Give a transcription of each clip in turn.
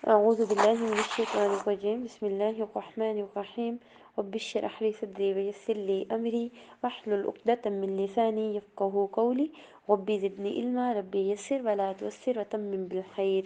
أعوذ بالله من الشيطان الرجيم بسم الله الرحمن الرحيم رب اشرح لي صدري ويسر لي أمري واحلل عقدة من لساني يفقهوا قولي ربي زدني علما ربي يسر ولا تعسر وتمم بالخير۔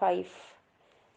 5।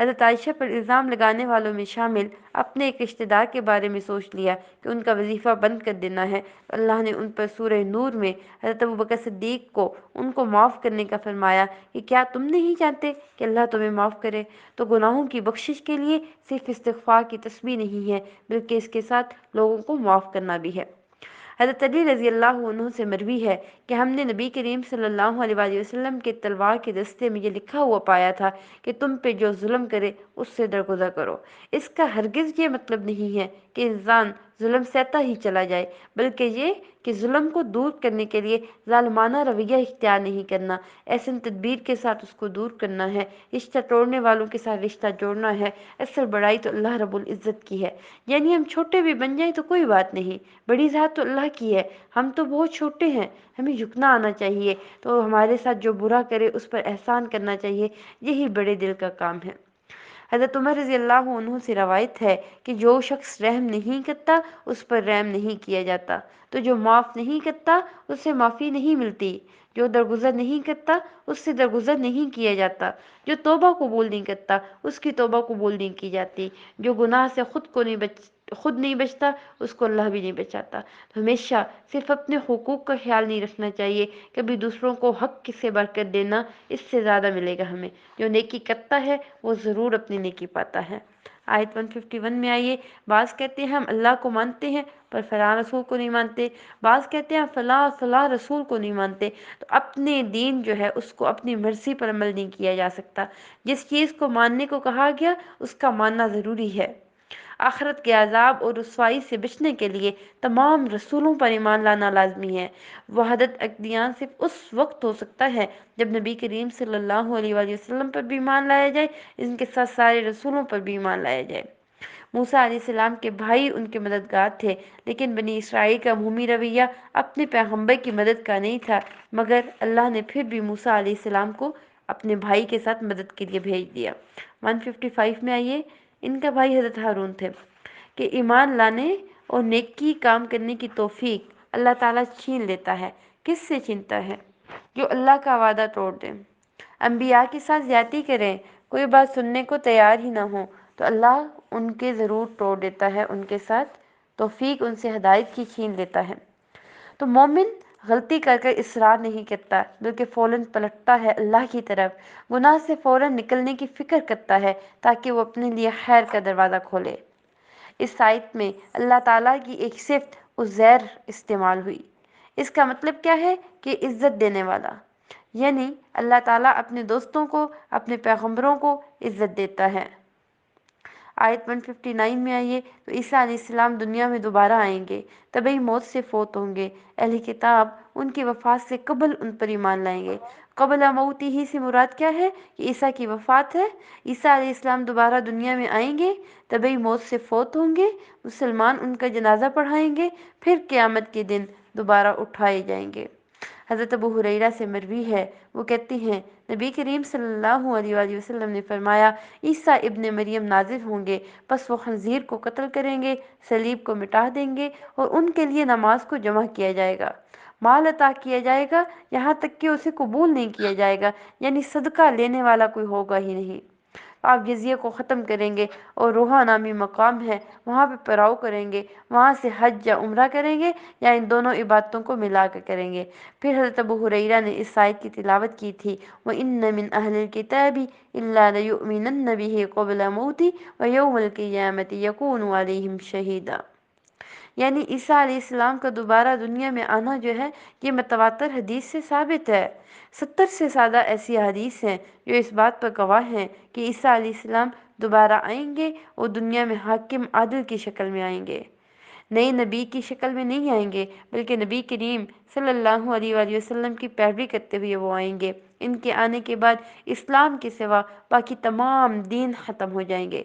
حضرت عائشہ پر الزام لگانے والوں میں شامل اپنے ایک رشتہ دار کے بارے میں سوچ لیا کہ ان کا وظیفہ بند کر دینا ہے، اللہ نے ان پر سورہ نور میں حضرت ابوبکر صدیق کو ان کو معاف کرنے کا فرمایا کہ کیا تم نہیں چاہتے کہ اللہ تمہیں معاف کرے؟ تو گناہوں کی بخشش کے لیے صرف استغفار کی تسبیح نہیں ہے بلکہ اس کے ساتھ لوگوں کو معاف کرنا بھی ہے۔ حضرت علی رضی اللہ عنہ سے مروی ہے کہ ہم نے نبی کریم صلی اللہ علیہ وآلہ وسلم کے تلوار کے دستے میں یہ لکھا ہوا پایا تھا کہ تم پہ جو ظلم کرے اس سے درگزر کرو۔ اس کا ہرگز یہ مطلب نہیں ہے کہ انسان ظلم سہتا ہی چلا جائے، بلکہ یہ کہ ظلم کو دور کرنے کے لیے ظالمانہ رویہ اختیار نہیں کرنا، ایسن تدبیر کے ساتھ اس کو دور کرنا ہے، رشتہ توڑنے والوں کے ساتھ رشتہ جوڑنا ہے۔ اصل بڑائی تو اللہ رب العزت کی ہے، یعنی ہم چھوٹے بھی بن جائیں تو کوئی بات نہیں، بڑی ذات تو اللہ کی ہے، ہم تو بہت چھوٹے ہیں، ہمیں جھکنا آنا چاہیے، تو ہمارے ساتھ جو برا کرے اس پر احسان کرنا چاہیے، یہی بڑے دل کا کام ہے۔ حضرت عمر رضی اللہ عنہ سے روایت ہے کہ جو شخص رحم نہیں کرتا اس پر رحم نہیں کیا جاتا، تو جو معاف نہیں کرتا اس سے معافی نہیں ملتی، جو درگزر نہیں کرتا اس سے درگزر نہیں کیا جاتا، جو توبہ قبول نہیں کرتا اس کی توبہ قبول نہیں کی جاتی، جو گناہ سے خود نہیں بچتا اس کو اللہ بھی نہیں بچاتا۔ تو ہمیشہ صرف اپنے حقوق کا خیال نہیں رکھنا چاہیے، کبھی دوسروں کو حق سے بڑھ کر دینا، اس سے زیادہ ملے گا ہمیں۔ جو نیکی کرتا ہے وہ ضرور اپنی نیکی پاتا ہے۔ آیت 151 میں آئیے، بعض کہتے ہیں ہم اللہ کو مانتے ہیں پر فلاں رسول کو نہیں مانتے، بعض کہتے ہیں فلاں فلاں رسول کو نہیں مانتے۔ تو اپنے دین جو ہے اس کو اپنی مرضی پر عمل نہیں کیا جا سکتا، جس چیز کو ماننے کو کہا گیا اس کا ماننا ضروری ہے۔ آخرت کے عذاب اور رسوائی سے بچنے کے لیے تمام رسولوں پر ایمان لانا لازمی ہے۔ وحدت ادیان صرف اس وقت ہو سکتا ہے جب نبی کریم صلی اللہ علیہ وآلہ وسلم پر بھی ایمان لایا جائے، ان کے ساتھ سارے رسولوں پر بھی ایمان لایا جائے۔ موسیٰ علیہ السلام کے بھائی ان کے مددگار تھے، لیکن بنی اسرائیل کا عمومی رویہ اپنے پیغمبر کی مدد کا نہیں تھا، مگر اللہ نے پھر بھی موسیٰ علیہ السلام کو اپنے بھائی کے ساتھ مدد کے لیے بھیج دیا۔ 155 میں آئیے، ان کا بھائی حضرت ہارون تھے کہ ایمان لانے اور نیکی کام کرنے کی توفیق اللہ تعالیٰ چھین لیتا ہے۔ کس سے چھینتا ہے؟ جو اللہ کا وعدہ توڑ دے، انبیاء کے ساتھ زیادتی کریں، کوئی بات سننے کو تیار ہی نہ ہو، تو اللہ ان کے ضرور توڑ دیتا ہے، ان کے ساتھ توفیق ان سے ہدایت کی چھین لیتا ہے۔ تو مومن غلطی کر کر اصرار نہیں کرتا بلکہ فوراً پلٹتا ہے اللہ کی طرف، گناہ سے فوراً نکلنے کی فکر کرتا ہے تاکہ وہ اپنے لیے خیر کا دروازہ کھولے۔ اس آیت میں اللہ تعالیٰ کی ایک صفت عزیر استعمال ہوئی۔ اس کا مطلب کیا ہے کہ عزت دینے والا، یعنی اللہ تعالیٰ اپنے دوستوں کو، اپنے پیغمبروں کو عزت دیتا ہے۔ آیت 159 میں آئیے، تو عیسیٰ علیہ السلام دنیا میں دوبارہ آئیں گے، طبعی موت سے فوت ہوں گے، اہل کتاب ان کی وفات سے قبل ان پر ایمان لائیں گے۔ قبل موتی ہی سے مراد کیا ہے کہ عیسیٰ کی وفات ہے۔ عیسیٰ علیہ السلام دوبارہ دنیا میں آئیں گے، طبعی موت سے فوت ہوں گے، مسلمان ان کا جنازہ پڑھائیں گے، پھر قیامت کے دن دوبارہ اٹھائے جائیں گے۔ حضرت ابو ہریرہ سے مروی ہے، وہ کہتے ہیں نبی کریم صلی اللہ علیہ وآلہ وسلم نے فرمایا، عیسیٰ ابن مریم نازل ہوں گے، پس وہ خنزیر کو قتل کریں گے، صلیب کو مٹا دیں گے، اور ان کے لیے نماز کو جمع کیا جائے گا، مال عطا کیا جائے گا، یہاں تک کہ اسے قبول نہیں کیا جائے گا، یعنی صدقہ لینے والا کوئی ہوگا ہی نہیں۔ آپ جزیے کو ختم کریں گے، اور روحا نامی مقام ہے وہاں پہ پڑاؤ کریں گے، وہاں سے حج یا عمرہ کریں گے، یا ان دونوں عبادتوں کو ملا کر کریں گے۔ پھر حضرت ابو ہریرہ نے اس آیت کی تلاوت کی تھی، وَإِنَّ مِنْ أَهْلِ الْكِتَابِ إِلَّا لَيُؤْمِنَنَّ بِهِ قَبْلَ مَوْتِهِ وَيَوْمَ الْقِيَامَةِ يَكُونُ عَلَيْهِمْ شَهِيدًا۔ یعنی عیسیٰ علیہ السلام کا دوبارہ دنیا میں آنا جو ہے یہ متواتر حدیث سے ثابت ہے۔ 70 سے زیادہ ایسی حدیث ہیں جو اس بات پر گواہ ہیں کہ عیسیٰ علیہ السلام دوبارہ آئیں گے اور دنیا میں حاکم عادل کی شکل میں آئیں گے، نئے نبی کی شکل میں نہیں آئیں گے، بلکہ نبی کریم صلی اللہ علیہ وآلہ وسلم کی پیروی کرتے ہوئے وہ آئیں گے۔ ان کے آنے کے بعد اسلام کے سوا باقی تمام دین ختم ہو جائیں گے۔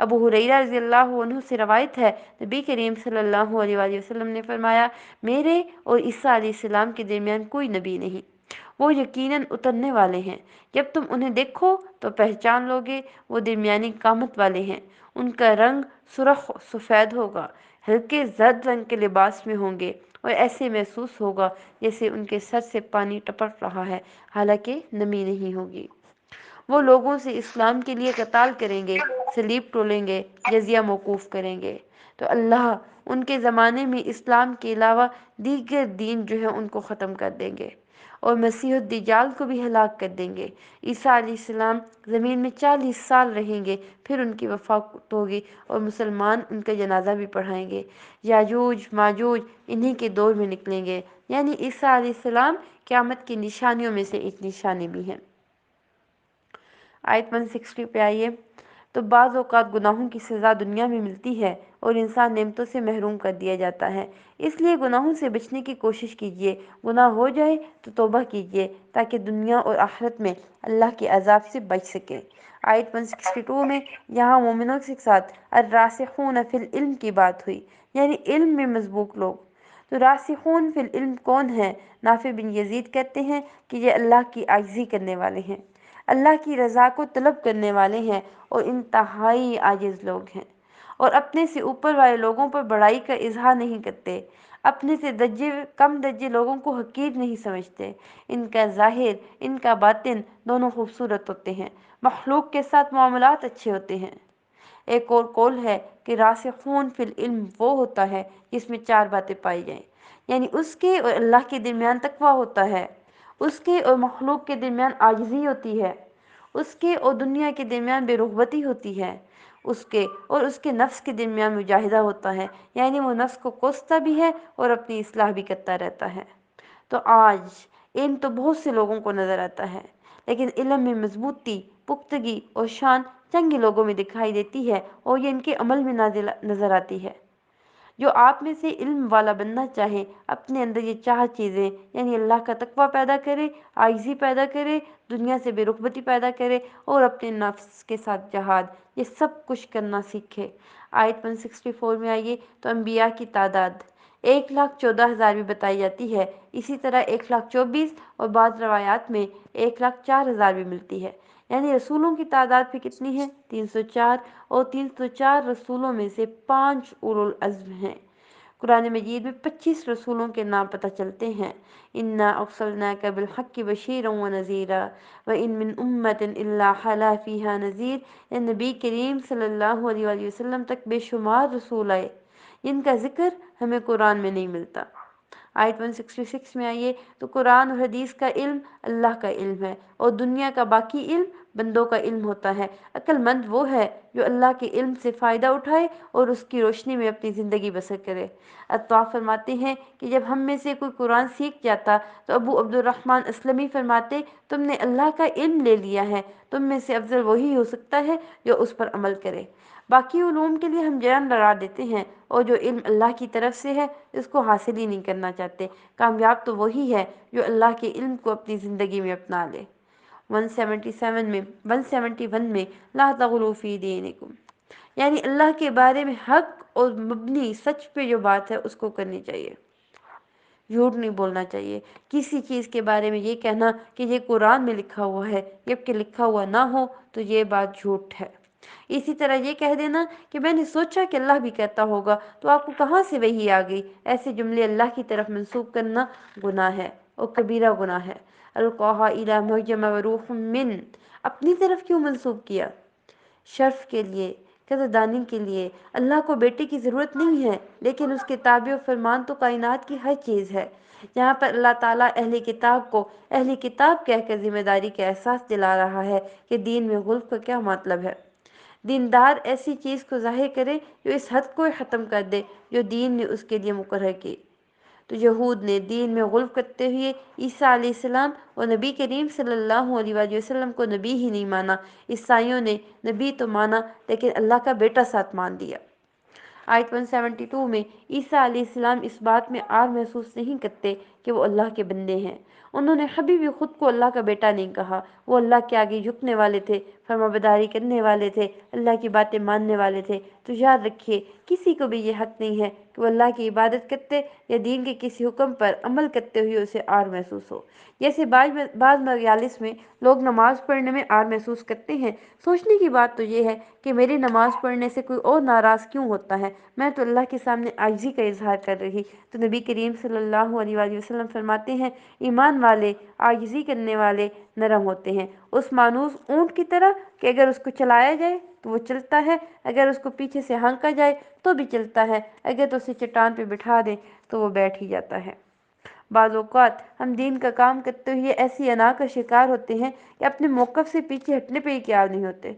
ابو ہریرہ رضی اللہ عنہ سے روایت ہے، نبی کریم صلی اللہ علیہ وآلہ وسلم نے فرمایا، میرے اور عیسیٰ علیہ السلام کے درمیان کوئی نبی نہیں، وہ یقیناً اترنے والے ہیں، جب تم انہیں دیکھو تو پہچان لوگے، وہ درمیانی قامت والے ہیں، ان کا رنگ سرخ سفید ہوگا، ہلکے زرد رنگ کے لباس میں ہوں گے، اور ایسے محسوس ہوگا جیسے ان کے سر سے پانی ٹپک رہا ہے، حالانکہ نمی نہیں ہوگی۔ وہ لوگوں سے اسلام کے لیے قتال کریں گے، صلیب تولیں گے، جزیہ موقوف کریں گے، تو اللہ ان کے زمانے میں اسلام کے علاوہ دیگر دین جو ہے ان کو ختم کر دیں گے اور مسیح الدجال کو بھی ہلاک کر دیں گے۔ عیسیٰ علیہ السلام زمین میں 40 سال رہیں گے، پھر ان کی وفات ہوگی اور مسلمان ان کا جنازہ بھی پڑھائیں گے۔ یاجوج ماجوج انہی کے دور میں نکلیں گے، یعنی عیسیٰ علیہ السلام قیامت کی نشانیوں میں سے ایک نشانی بھی ہیں۔ آیت 160 پہ آئیے۔ تو بعض اوقات گناہوں کی سزا دنیا میں ملتی ہے اور انسان نعمتوں سے محروم کر دیا جاتا ہے، اس لیے گناہوں سے بچنے کی کوشش کیجیے۔ گناہ ہو جائے تو توبہ کیجیے تاکہ دنیا اور آخرت میں اللہ کے عذاب سے بچ سکے۔ آیت 162 میں یہاں مومنوں کے ساتھ الراسخون فی العلم کی بات ہوئی، یعنی علم میں مسبوق لوگ۔ تو راسخون فی العلم کون ہیں؟ نافع بن یزید کہتے ہیں کہ یہ اللہ کی عاجزی کرنے والے ہیں، اللہ کی رضا کو طلب کرنے والے ہیں اور انتہائی عاجز لوگ ہیں، اور اپنے سے اوپر والے لوگوں پر بڑائی کا اظہار نہیں کرتے، اپنے سے کم درجے لوگوں کو حقیر نہیں سمجھتے۔ ان کا ظاہر ان کا باطن دونوں خوبصورت ہوتے ہیں، مخلوق کے ساتھ معاملات اچھے ہوتے ہیں۔ ایک اور قول ہے کہ راسخون فی العلم وہ ہوتا ہے جس میں 4 باتیں پائی جائیں، یعنی اس کے اور اللہ کے درمیان تقویٰ ہوتا ہے، اس کے اور مخلوق کے درمیان عاجزی ہوتی ہے، اس کے اور دنیا کے درمیان بے رغبتی ہوتی ہے، اس کے اور اس کے نفس کے درمیان مجاہدہ ہوتا ہے، یعنی وہ نفس کو کوستا بھی ہے اور اپنی اصلاح بھی کرتا رہتا ہے۔ تو آج علم تو بہت سے لوگوں کو نظر آتا ہے، لیکن علم میں مضبوطی، پختگی اور شان چند لوگوں میں دکھائی دیتی ہے اور یہ ان کے عمل میں نظر آتی ہے۔ جو آپ میں سے علم والا بننا چاہے اپنے اندر یہ 4 چیزیں یعنی اللہ کا تقویٰ پیدا کرے، عاجزی پیدا کرے، دنیا سے بے رغبتی پیدا کرے اور اپنے نفس کے ساتھ جہاد، یہ سب کچھ کرنا سیکھے۔ آیت 164 میں آئیے تو انبیاء کی تعداد 1,14,000 بھی بتائی جاتی ہے، اسی طرح 1,24,000 اور بعض روایات میں 1,04,000 بھی ملتی ہے، یعنی رسولوں کی تعداد بھی کتنی ہے؟ 304، اور 304 رسولوں میں سے 5 اولو العزم ہیں۔ قرآن مجید میں 25 رسولوں کے نام پتہ چلتے ہیں۔ اِنَّا أَرْسَلْنَاكَ بِالْحَقِّ بَشِيرًا وَنَذِيرًا وَإِن مِّنْ أُمَّةٍ إِلَّا خَلَا فِيهَا نَذِيرٌ۔ یہ نبی کریم صلی اللہ علیہ وآلہ وسلم تک بے شمار رسول آئے، جن کا ذکر ہمیں قرآن میں نہیں ملتا۔ آیت 166 میں آئیے تو قرآن اور حدیث کا علم اللہ کا علم ہے اور دنیا کا باقی علم بندوں کا علم ہوتا ہے۔ عقل مند وہ ہے جو اللہ کے علم سے فائدہ اٹھائے اور اس کی روشنی میں اپنی زندگی بسر کرے۔ عطا فرماتے ہیں کہ جب ہم میں سے کوئی قرآن سیکھ جاتا تو ابو عبد الرحمن اسلمی فرماتے، تم نے اللہ کا علم لے لیا ہے، تم میں سے افضل وہی ہو سکتا ہے جو اس پر عمل کرے۔ باقی علوم کے لیے ہم جان لڑا دیتے ہیں اور جو علم اللہ کی طرف سے ہے اس کو حاصل ہی نہیں کرنا چاہتے۔ کامیاب تو وہی ہے جو اللہ کے علم کو اپنی زندگی میں اپنا لے۔ 171 میں لا تغلوا فی دینکم، یعنی اللہ کے بارے میں حق اور مبنی سچ پہ جو بات ہے اس کو کرنی چاہیے، جھوٹ نہیں بولنا چاہیے۔ کسی چیز کے بارے میں یہ کہنا کہ یہ قرآن میں لکھا ہوا ہے جبکہ لکھا ہوا نہ ہو تو یہ بات جھوٹ ہے۔ اسی طرح یہ کہہ دینا کہ میں نے سوچا کہ اللہ بھی کہتا ہوگا تو آپ کو کہاں سے وحی آ گئی، ایسے جملے اللہ کی طرف منسوب کرنا گناہ ہے اور کبیرہ گناہ ہے۔ القاها الی مریم وروح من، اپنی طرف کیوں منسوب کیا؟ شرف کے لیے، قدردانی کے لیے۔ اللہ کو بیٹے کی ضرورت نہیں ہے، لیکن اس کے تابع و فرمان تو کائنات کی ہر چیز ہے۔ یہاں پر اللہ تعالیٰ اہل کتاب کو اہل کتاب کہہ کر ذمہ داری کا احساس دلا رہا ہے کہ دین میں غلو کا کیا مطلب ہے۔ دیندار ایسی چیز کو ظاہر کرے جو اس حد کو ختم کر دے جو دین نے اس کے لیے مقرر کی۔ تو یہود نے دین میں غلو کرتے ہوئے عیسیٰ علیہ السلام اور نبی کریم صلی اللہ علیہ وآلہ وسلم کو نبی ہی نہیں مانا۔ عیسائیوں نے نبی تو مانا لیکن اللہ کا بیٹا ساتھ مان دیا۔ آیت 172 میں عیسیٰ علیہ السلام اس بات میں عار محسوس نہیں کرتے کہ وہ اللہ کے بندے ہیں۔ انہوں نے کبھی بھی خود کو اللہ کا بیٹا نہیں کہا، وہ اللہ کے آگے جھکنے والے تھے، فرمانبرداری کرنے والے تھے، اللہ کی باتیں ماننے والے تھے۔ تو یاد رکھیے کسی کو بھی یہ حق نہیں ہے کہ وہ اللہ کی عبادت کرتے یا دین کے کسی حکم پر عمل کرتے ہوئے اسے عار محسوس ہو۔ جیسے بعض مجالس میں لوگ نماز پڑھنے میں عار محسوس کرتے ہیں۔ سوچنے کی بات تو یہ ہے کہ میری نماز پڑھنے سے کوئی اور ناراض کیوں ہوتا ہے، میں تو اللہ کے سامنے عاجزی کا اظہار کر رہی۔ تو نبی کریم صلی اللہ علیہ وآلہ وسلم فرماتے ہیں ایمان والے، عاجزی کرنے والے، نرم ہوتے ہیں، اس مانوس اونٹ کی طرح کہ اگر اس کو چلایا جائے تو وہ چلتا ہے، اگر اس کو پیچھے سے ہانکا جائے تو بھی چلتا ہے، اگر تو اسے چٹان پہ بٹھا دیں تو وہ بیٹھ ہی جاتا ہے۔ بعض اوقات ہم دین کا کام کرتے ہوئے ایسی انا کا شکار ہوتے ہیں کہ اپنے موقف سے پیچھے ہٹنے پہ ہی قیام نہیں ہوتے۔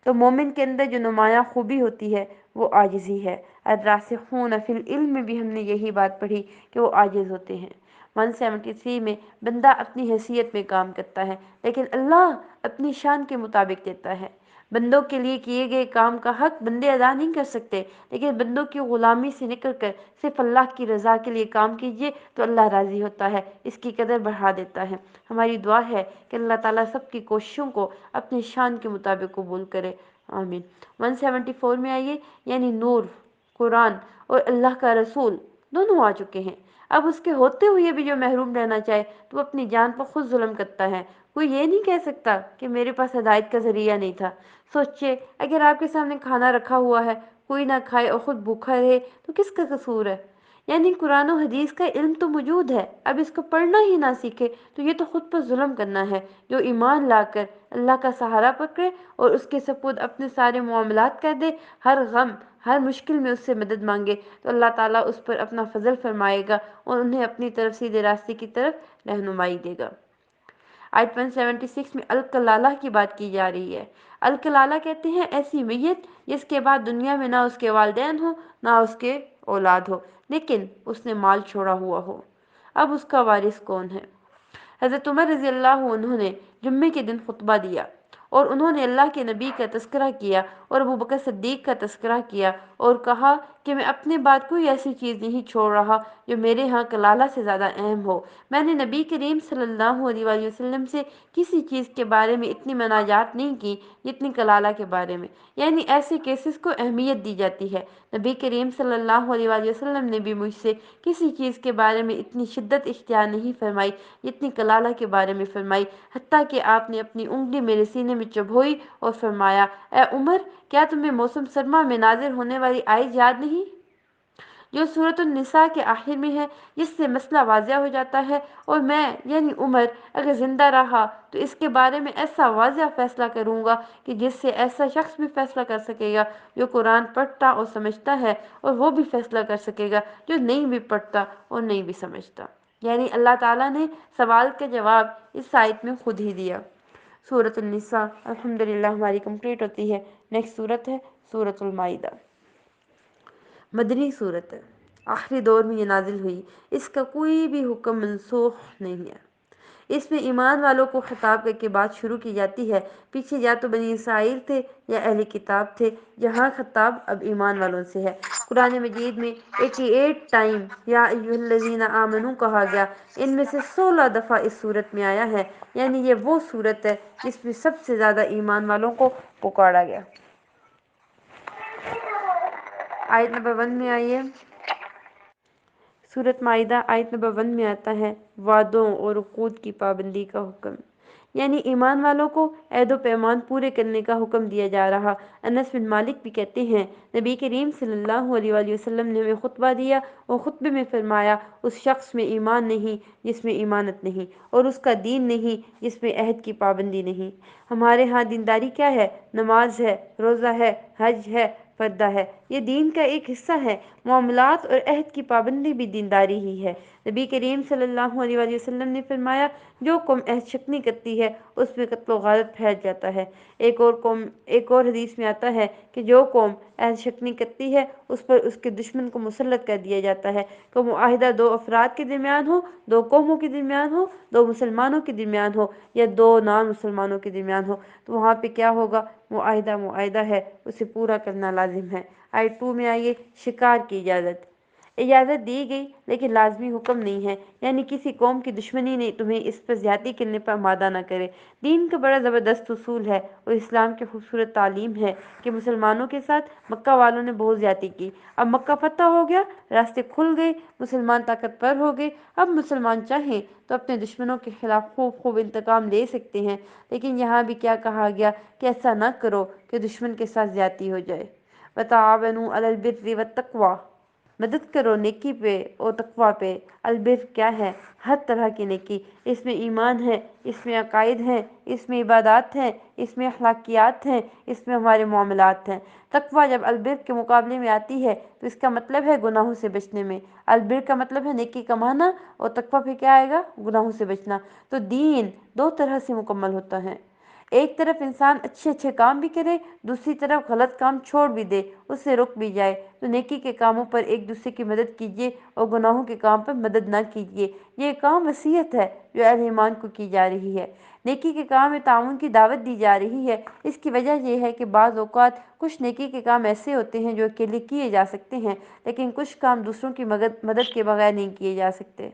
تو مومن کے اندر جو نمایاں خوبی ہوتی ہے وہ عاجزی ہے۔ الراسخون فی العلم میں بھی ہم نے یہی بات پڑھی کہ وہ عاجز ہوتے ہیں۔ 173 میں بندہ اپنی حیثیت میں کام کرتا ہے لیکن اللہ اپنی شان کے مطابق دیتا ہے۔ بندوں کے لیے کیے گئے کام کا حق بندے ادا نہیں کر سکتے، لیکن بندوں کی غلامی سے نکل کر صرف اللہ کی رضا کے لیے کام کیجیے تو اللہ راضی ہوتا ہے، اس کی قدر بڑھا دیتا ہے۔ ہماری دعا ہے کہ اللہ تعالیٰ سب کی کوششوں کو اپنی شان کے مطابق قبول کرے، آمین۔ 174 میں آئیے، یعنی نور، قرآن اور اللہ کا رسول دونوں آ چکے ہیں۔ اب اس کے ہوتے ہوئے بھی جو محروم رہنا چاہے تو وہ اپنی جان پر خود ظلم کرتا ہے۔ کوئی یہ نہیں کہہ سکتا کہ میرے پاس ہدایت کا ذریعہ نہیں تھا۔ سوچئے اگر آپ کے سامنے کھانا رکھا ہوا ہے، کوئی نہ کھائے اور خود بھوکا رہے تو کس کا قصور ہے؟ یعنی قرآن و حدیث کا علم تو موجود ہے، اب اس کو پڑھنا ہی نہ سیکھے تو یہ تو خود پر ظلم کرنا ہے۔ جو ایمان لا کر اللہ کا سہارا پکڑے اور اس کے سپرد اپنے سارے معاملات کر دے، ہر غم ہر مشکل میں اس سے مدد مانگے تو اللہ تعالیٰ اس پر اپنا فضل فرمائے گا اور انہیں اپنی طرف سیدھے راستے کی طرف رہنمائی دے گا۔ آیت 176 میں الکلالہ کی بات کی جا رہی ہے۔ الکلالہ کہتے ہیں ایسی میت جس کے بعد دنیا میں نہ اس کے والدین ہو نہ اس کے اولاد ہو، لیکن اس نے مال چھوڑا ہوا ہو۔ اب اس کا وارث کون ہے؟ حضرت عمر رضی اللہ عنہ نے جمعے کے دن خطبہ دیا اور انہوں نے اللہ کے نبی کا تذکرہ کیا اور ابوبکر صدیق کا تذکرہ کیا اور کہا کہ میں اپنے بعد کوئی ایسی چیز نہیں چھوڑ رہا جو میرے ہاں کلالہ سے زیادہ اہم ہو۔ میں نے نبی کریم صلی اللہ علیہ وآلہ وسلم سے کسی چیز کے بارے میں اتنی مناجات نہیں کی جتنی کلالہ کے بارے میں، یعنی ایسے کیسز کو اہمیت دی جاتی ہے۔ نبی کریم صلی اللہ علیہ وآلہ وسلم نے بھی مجھ سے کسی چیز کے بارے میں اتنی شدت اختیار نہیں فرمائی جتنی کلالہ کے بارے میں فرمائی، حتیٰ کہ آپ نے اپنی انگلی میرے سینے میں چبھوئی اور فرمایا، اے عمر، کیا تمہیں موسم سرما میں نازل ہونے والی آیت یاد نہیں جو سورۃ النساء کے آخر میں ہے، جس سے مسئلہ واضح ہو جاتا ہے؟ اور میں یعنی عمر اگر زندہ رہا تو اس کے بارے میں ایسا واضح فیصلہ کروں گا کہ جس سے ایسا شخص بھی فیصلہ کر سکے گا جو قرآن پڑھتا اور سمجھتا ہے، اور وہ بھی فیصلہ کر سکے گا جو نہیں بھی پڑھتا اور نہیں بھی سمجھتا۔ یعنی اللہ تعالیٰ نے سوال کا جواب اس آیت میں خود ہی دیا۔ سورۃ النساء الحمدللہ ہماری کمپلیٹ ہوتی ہے۔ نیکسٹ سورت ہے سورۃ المائدہ۔ مدنی صورت ہے، آخری دور میں یہ نازل ہوئی، اس کا کوئی بھی حکم منسوخ نہیں ہے۔ اس میں ایمان والوں کو خطاب کر کے بات شروع کی جاتی ہے۔ پیچھے یا تو بنی اسرائیل تھے یا اہل کتاب تھے، یہاں خطاب اب ایمان والوں سے ہے۔ قرآن مجید میں 88 ٹائم یا ایھا الذین آمنو کہا گیا، ان میں سے 16 دفعہ اس صورت میں آیا ہے، یعنی یہ وہ صورت ہے جس میں سب سے زیادہ ایمان والوں کو پکارا گیا۔ آیت نمبر 1 میں آئیے، سورۃ مائدہ آیت نمبر 1 میں آتا ہے وعدوں اور عقود کی پابندی کا حکم، یعنی ایمان والوں کو عہد و پیمان پورے کرنے کا حکم دیا جا رہا۔ انس بن مالک بھی کہتے ہیں نبی کریم صلی اللہ علیہ وآلہ وسلم نے ہمیں خطبہ دیا اور خطبے میں فرمایا، اس شخص میں ایمان نہیں جس میں ایمانت نہیں، اور اس کا دین نہیں جس میں عہد کی پابندی نہیں۔ ہمارے ہاں دینداری کیا ہے؟ نماز ہے، روزہ ہے، حج ہے، پردہ ہے، یہ دین کا ایک حصہ ہے۔ معاملات اور عہد کی پابندی بھی دینداری ہی ہے۔ نبی کریم صلی اللہ علیہ وآلہ وسلم نے فرمایا، جو قوم عہد شکنی کرتی ہے اس میں قتل و غارت پھیل جاتا ہے۔ ایک اور حدیث میں آتا ہے کہ جو قوم عہد شکنی کرتی ہے اس پر اس کے دشمن کو مسلط کر دیا جاتا ہے، کہ معاہدہ دو افراد کے درمیان ہو، دو قوموں کے درمیان ہو، دو مسلمانوں کے درمیان ہو یا دو نان مسلمانوں کے درمیان ہو، تو وہاں پہ کیا ہوگا؟ معاہدہ ہے، اسے پورا کرنا لازم ہے۔ آیت 2 میں آئیے، شکار کی اجازت دی گئی لیکن لازمی حکم نہیں ہے، یعنی کسی قوم کی دشمنی نے تمہیں اس پر زیادتی کرنے پر آمادہ نہ کرے۔ دین کا بڑا زبردست اصول ہے اور اسلام کی خوبصورت تعلیم ہے کہ مسلمانوں کے ساتھ مکہ والوں نے بہت زیادتی کی، اب مکہ فتح ہو گیا، راستے کھل گئے، مسلمان طاقتور ہو گئے، اب مسلمان چاہیں تو اپنے دشمنوں کے خلاف خوب انتقام لے سکتے ہیں، لیکن یہاں بھی کیا کہا گیا کہ ایسا نہ کرو کہ دشمن کے ساتھ زیادتی ہو جائے۔ وَتَعَاوَنُوا عَلَى الْبِرِّ وَالتَّقْوَىٰ، مدد کرو نیکی پہ اور تقویٰ پہ۔ البر کیا ہے؟ ہر طرح کی نیکی، اس میں ایمان ہے، اس میں عقائد ہیں، اس میں عبادات ہیں، اس میں اخلاقیات ہیں، اس میں ہمارے معاملات ہیں۔ تقویٰ جب البر کے مقابلے میں آتی ہے تو اس کا مطلب ہے گناہوں سے بچنے میں۔ البر کا مطلب ہے نیکی کمانا، اور تقویٰ پہ کیا آئے گا؟ گناہوں سے بچنا۔ تو دین دو طرح سے مکمل ہوتا ہے، ایک طرف انسان اچھے اچھے کام بھی کرے، دوسری طرف غلط کام چھوڑ بھی دے، اس سے رک بھی جائے۔ تو نیکی کے کاموں پر ایک دوسرے کی مدد کیجیے اور گناہوں کے کام پر مدد نہ کیجیے۔ یہ کام وصیت ہے جو اہل ایمان کو کی جا رہی ہے۔ نیکی کے کام میں تعاون کی دعوت دی جا رہی ہے۔ اس کی وجہ یہ ہے کہ بعض اوقات کچھ نیکی کے کام ایسے ہوتے ہیں جو اکیلے کیے جا سکتے ہیں، لیکن کچھ کام دوسروں کی مدد کے بغیر نہیں کیے جا سکتے۔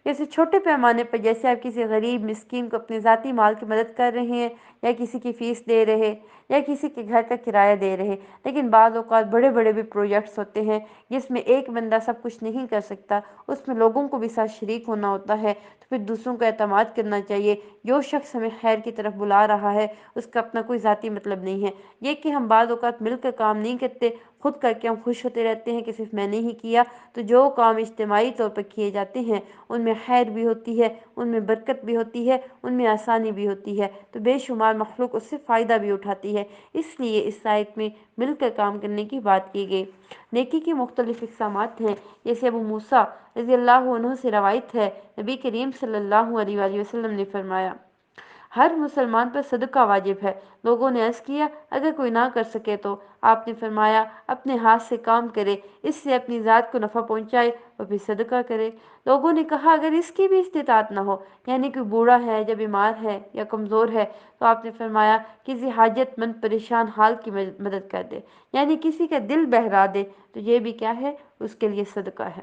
جیسے چھوٹے پیمانے پر، جیسے آپ کسی غریب مسکین کو اپنے ذاتی مال کی مدد کر رہے ہیں، یا کسی کی فیس دے رہے، یا کسی کے گھر کا کرایہ دے رہے۔ لیکن بعض اوقات بڑے بڑے بھی پروجیکٹس ہوتے ہیں جس میں ایک بندہ سب کچھ نہیں کر سکتا، اس میں لوگوں کو بھی ساتھ شریک ہونا ہوتا ہے، تو پھر دوسروں کا اعتماد کرنا چاہیے۔ جو شخص ہمیں خیر کی طرف بلا رہا ہے اس کا اپنا کوئی ذاتی مطلب نہیں ہے۔ یہ کہ ہم بعض اوقات مل کر کام نہیں کرتے، خود کر کے ہم خوش ہوتے رہتے ہیں کہ صرف میں نے ہی کیا۔ تو جو کام اجتماعی طور پر کیے جاتے ہیں ان میں خیر بھی ہوتی ہے، ان میں برکت بھی ہوتی ہے، ان میں آسانی بھی ہوتی ہے، تو بے شمار مخلوق اس سے فائدہ بھی اٹھاتی ہے۔ اس لیے اس آیت میں مل کر کام کرنے کی بات کی گئی۔ نیکی کی مختلف اقسامات ہیں، جیسے ابو موسیٰ رضی اللہ عنہ سے روایت ہے، نبی کریم صلی اللہ علیہ وآلہ وسلم نے فرمایا، ہر مسلمان پر صدقہ واجب ہے۔ لوگوں نے عرض کیا اگر کوئی نہ کر سکے تو؟ آپ نے فرمایا اپنے ہاتھ سے کام کرے، اس سے اپنی ذات کو نفع پہنچائے اور پھر صدقہ کرے۔ لوگوں نے کہا اگر اس کی بھی استطاعت نہ ہو، یعنی کوئی بوڑھا ہے یا بیمار ہے یا کمزور ہے، تو آپ نے فرمایا کسی حاجت مند پریشان حال کی مدد کر دے، یعنی کسی کا دل بہلا دے، تو یہ بھی کیا ہے؟ اس کے لیے صدقہ ہے۔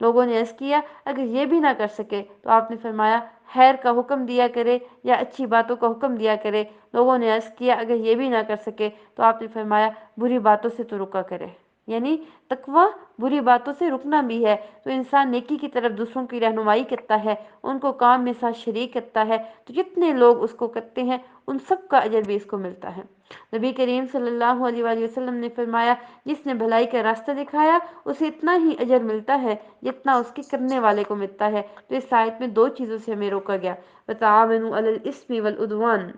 لوگوں نے عرض کیا اگر یہ بھی نہ کر سکے تو آپ نے فرمایا خیر کا حکم دیا کرے یا اچھی باتوں کا حکم دیا کرے۔ لوگوں نے عرض کیا اگر یہ بھی نہ کر سکے تو آپ نے فرمایا بری باتوں سے تو رکا کرے، یعنی تقویٰ بری باتوں سے رکنا بھی ہے۔ تو انسان نیکی کی طرف دوسروں کی رہنمائی کرتا ہے، ان کو کام میں ساتھ شریک کرتا ہے، تو جتنے لوگ اس کو کرتے ہیں ان سب کا اجر بھی اس کو ملتا ہے۔ نبی کریم صلی اللہ علیہ وآلہ وسلم نے فرمایا جس نے بھلائی کا راستہ دکھایا اسے اتنا ہی اجر ملتا ہے جتنا اس کے کرنے والے کو ملتا ہے۔ تو اس آیت میں دو چیزوں سے ہمیں روکا گیا، وَتَعَاوَنُوا عَلَى الْإِثْمِ وَالْعُدْوَانِ۔